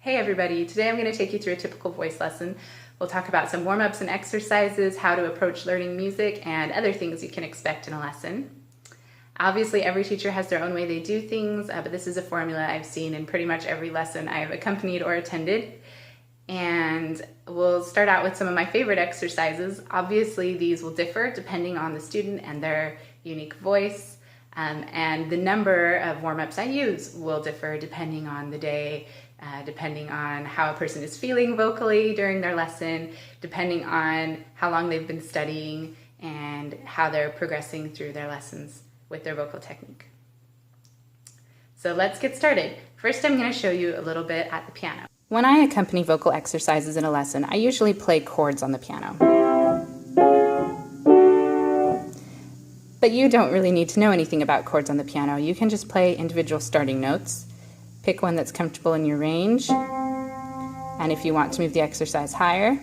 Hey everybody, today I'm going to take you through a typical voice lesson. We'll talk about some warm-ups and exercises, how to approach learning music, and other things you can expect in a lesson. Obviously every teacher has their own way they do things, but this is a formula I've seen in pretty much every lesson I have accompanied or attended. And we'll start out with some of my favorite exercises. Obviously these will differ depending on the student and their unique voice. And the number of warm-ups I use will differ depending on the day, depending on how a person is feeling vocally during their lesson, depending on how long they've been studying, and how they're progressing through their lessons with their vocal technique. So let's get started. First, I'm going to show you a little bit at the piano. When I accompany vocal exercises in a lesson, I usually play chords on the piano. But you don't really need to know anything about chords on the piano. You can just play individual starting notes. Pick one that's comfortable in your range. And if you want to move the exercise higher,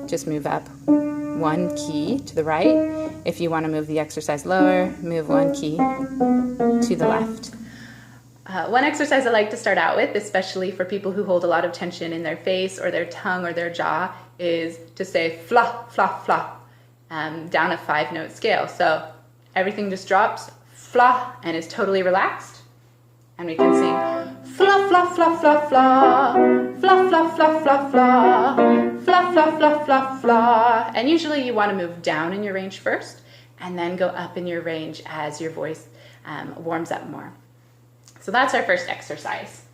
just move up one key to the right. If you want to move the exercise lower, move one key to the left. One exercise I like to start out with, especially for people who hold a lot of tension in their face or their tongue or their jaw, is to say fla, fla, fla. Down a 5-note scale. So everything just drops, fla, and is totally relaxed. And we can sing fla, fla, fla, fla, fla, fla, fla, fla, fla, fla, fla, fla, fla, fla, fla. And usually you want to move down in your range first, and then go up in your range as your voice warms up more. So that's our first exercise.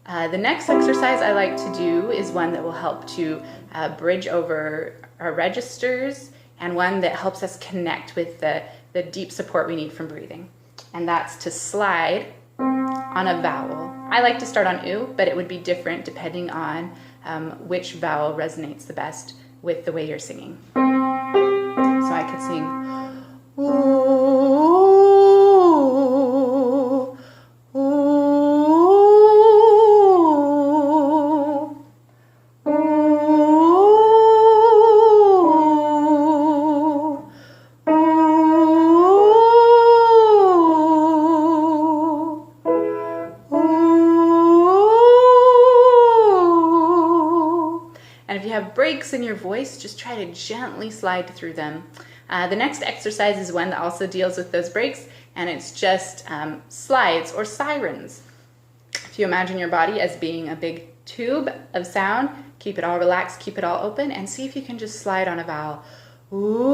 The next exercise I like to do is one that will help to bridge over our registers, and one that helps us connect with the deep support we need from breathing. And that's to slide on a vowel. I like to start on oo, but it would be different depending on which vowel resonates the best with the way you're singing. So I could sing ooh, and if you have breaks in your voice, just try to gently slide through them. The next exercise is one that also deals with those breaks, and it's just slides or sirens. If you imagine your body as being a big tube of sound, keep it all relaxed, keep it all open, and see if you can just slide on a vowel. Ooh,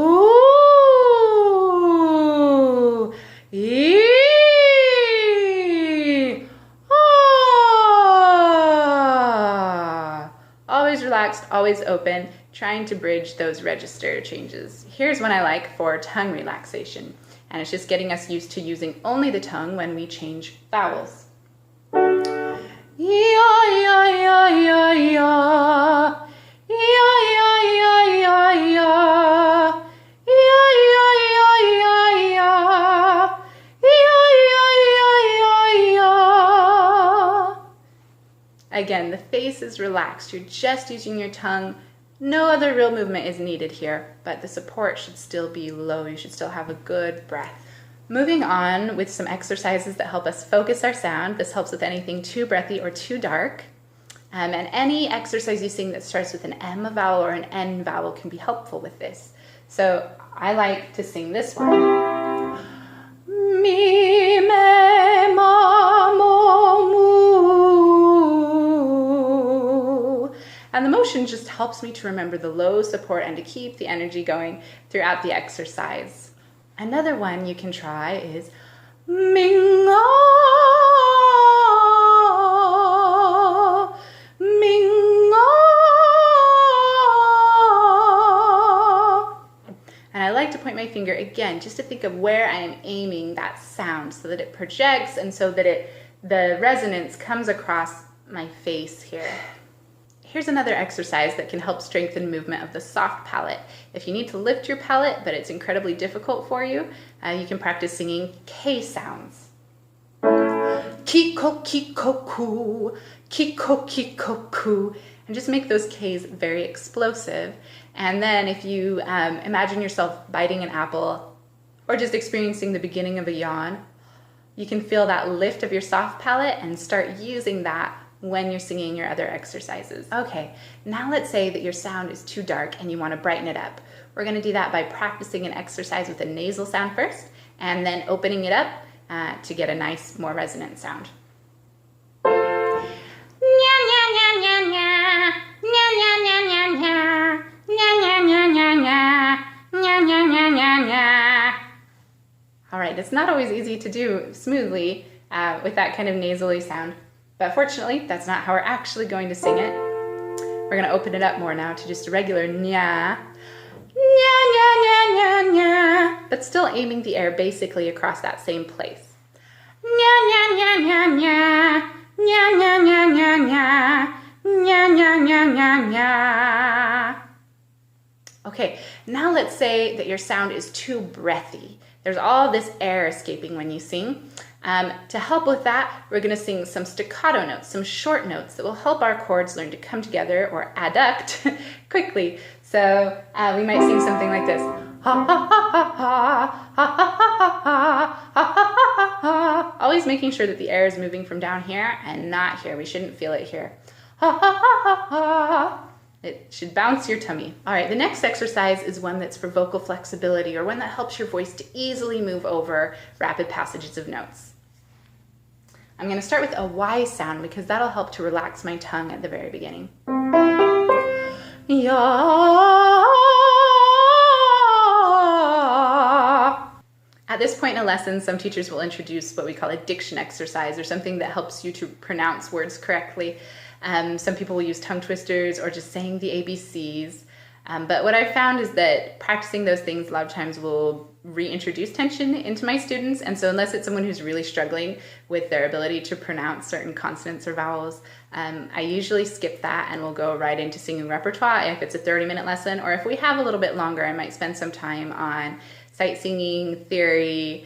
ee, ah. Always relaxed, always open, trying to bridge those register changes. Here's one I like for tongue relaxation, and it's just getting us used to using only the tongue when we change vowels. Again, the face is relaxed. You're just using your tongue. No other real movement is needed here, but the support should still be low. You should still have a good breath. Moving on with some exercises that help us focus our sound. This helps with anything too breathy or too dark. And any exercise you sing that starts with an M vowel or an N vowel can be helpful with this. So I like to sing this one. Mi, me, ma, mo, mu. And the motion just helps me to remember the low support and to keep the energy going throughout the exercise. Another one you can try is Ming-a, Ming-a. And I like to point my finger again just to think of where I am aiming that sound so that it projects and so that the resonance comes across my face here. Here's another exercise that can help strengthen movement of the soft palate. If you need to lift your palate, but it's incredibly difficult for you, you can practice singing K sounds. Kiko, kiko, ku, kiko, kiko, ku, and just make those Ks very explosive. And then if you imagine yourself biting an apple or just experiencing the beginning of a yawn, you can feel that lift of your soft palate and start using that when you're singing your other exercises. Okay, now let's say that your sound is too dark and you want to brighten it up. We're going to do that by practicing an exercise with a nasal sound first and then opening it up to get a nice, more resonant sound. All right, it's not always easy to do smoothly with that kind of nasally sound, but fortunately, that's not how we're actually going to sing it. We're going to open it up more now to just a regular nya, nya, nya, nya, nya, nya, but still aiming the air basically across that same place. Nya, nya, nya, nya, nya, nya, nya, nya, nya, nya, nya, nya, nya, nya, nya. Okay, now let's say that your sound is too breathy. There's all this air escaping when you sing. To help with that, we're going to sing some staccato notes, some short notes that will help our chords learn to come together or adduct quickly. So we might sing something like this. Always making sure that the air is moving from down here and not here. We shouldn't feel it here. It should bounce your tummy. All right, the next exercise is one that's for vocal flexibility or one that helps your voice to easily move over rapid passages of notes. I'm going to start with a Y sound because that'll help to relax my tongue at the very beginning. Ya. At this point in a lesson, some teachers will introduce what we call a diction exercise or something that helps you to pronounce words correctly. Some people will use tongue twisters or just saying the ABCs. But what I've found is that practicing those things a lot of times will reintroduce tension into my students. And so unless it's someone who's really struggling with their ability to pronounce certain consonants or vowels, I usually skip that and we'll go right into singing repertoire if it's a 30-minute lesson. Or if we have a little bit longer, I might spend some time on sight singing, theory,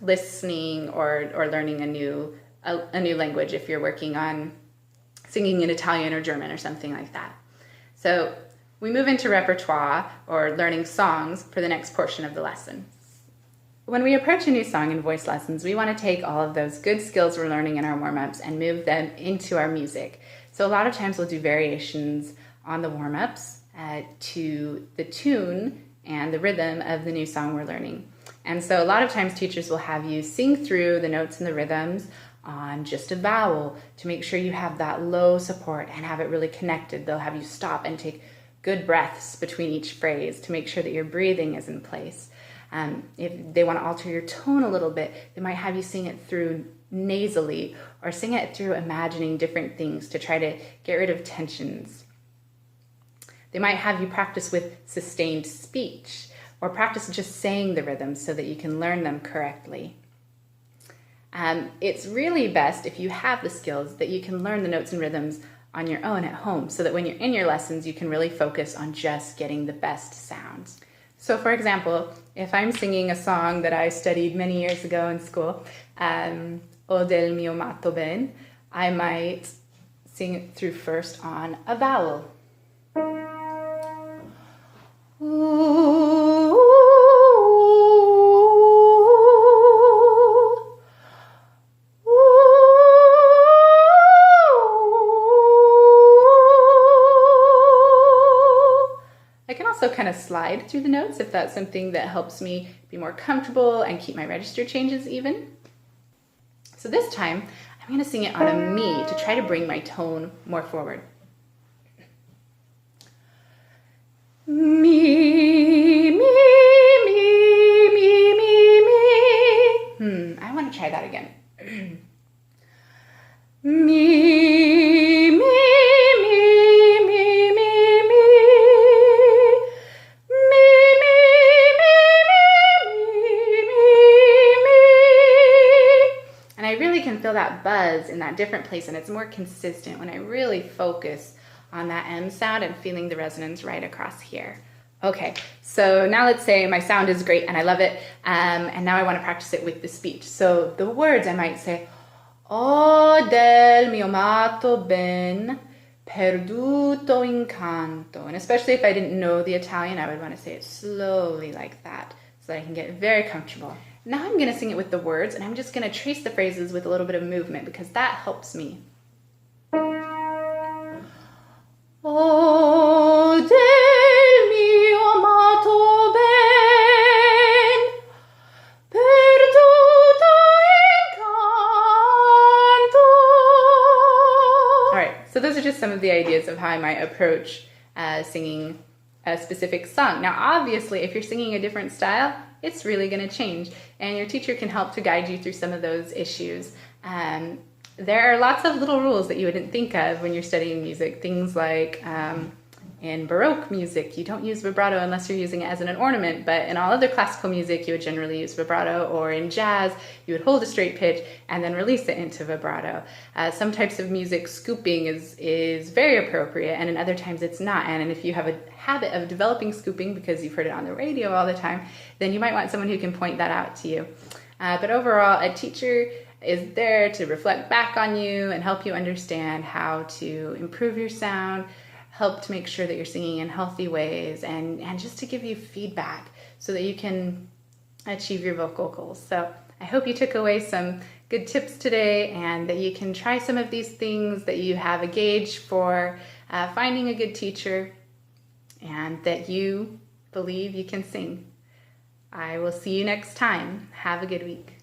listening, or learning a new language if you're working on singing in Italian or German or something like that. So we move into repertoire or learning songs for the next portion of the lesson. When we approach a new song in voice lessons, we want to take all of those good skills we're learning in our warm-ups and move them into our music. So a lot of times we'll do variations on the warm-ups to the tune and the rhythm of the new song we're learning. And so a lot of times teachers will have you sing through the notes and the rhythms on just a vowel to make sure you have that low support and have it really connected. They'll have you stop and take good breaths between each phrase to make sure that your breathing is in place. If they want to alter your tone a little bit, they might have you sing it through nasally or sing it through imagining different things to try to get rid of tensions. They might have you practice with sustained speech or practice just saying the rhythms so that you can learn them correctly. It's really best if you have the skills that you can learn the notes and rhythms on your own at home so that when you're in your lessons, you can really focus on just getting the best sounds. So for example, if I'm singing a song that I studied many years ago in school, O del mio matto ben, I might sing it through first on a vowel. Also kind of slide through the notes if that's something that helps me be more comfortable and keep my register changes even. So this time, I'm going to sing it on a mi to try to bring my tone more forward. Mi, mi, mi, mi, mi, mi. I want to try that again. Mi, mi. Feel that buzz in that different place, and it's more consistent when I really focus on that M sound and feeling the resonance right across here. Okay, so now let's say my sound is great and I love it, and now I want to practice it with the speech. So the words I might say, O del mio matto ben perduto incanto, and especially if I didn't know the Italian, I would want to say it slowly like that so that I can get very comfortable. Now I'm going to sing it with the words, and I'm just going to trace the phrases with a little bit of movement because that helps me. of the ideas of how I might approach singing a specific song. Now, obviously, if you're singing a different style, it's really going to change, and your teacher can help to guide you through some of those issues. There are lots of little rules that you wouldn't think of when you're studying music. Things like in Baroque music, you don't use vibrato unless you're using it as an ornament, but in all other classical music, you would generally use vibrato, or in jazz, you would hold a straight pitch and then release it into vibrato. Some types of music, scooping is very appropriate, and in other times it's not. And if you have a habit of developing scooping because you've heard it on the radio all the time, then you might want someone who can point that out to you. But overall, a teacher is there to reflect back on you and help you understand how to improve your sound, help to make sure that you're singing in healthy ways, and just to give you feedback so that you can achieve your vocal goals. So I hope you took away some good tips today, and that you can try some of these things, that you have a gauge for finding a good teacher, and that you believe you can sing. I will see you next time. Have a good week.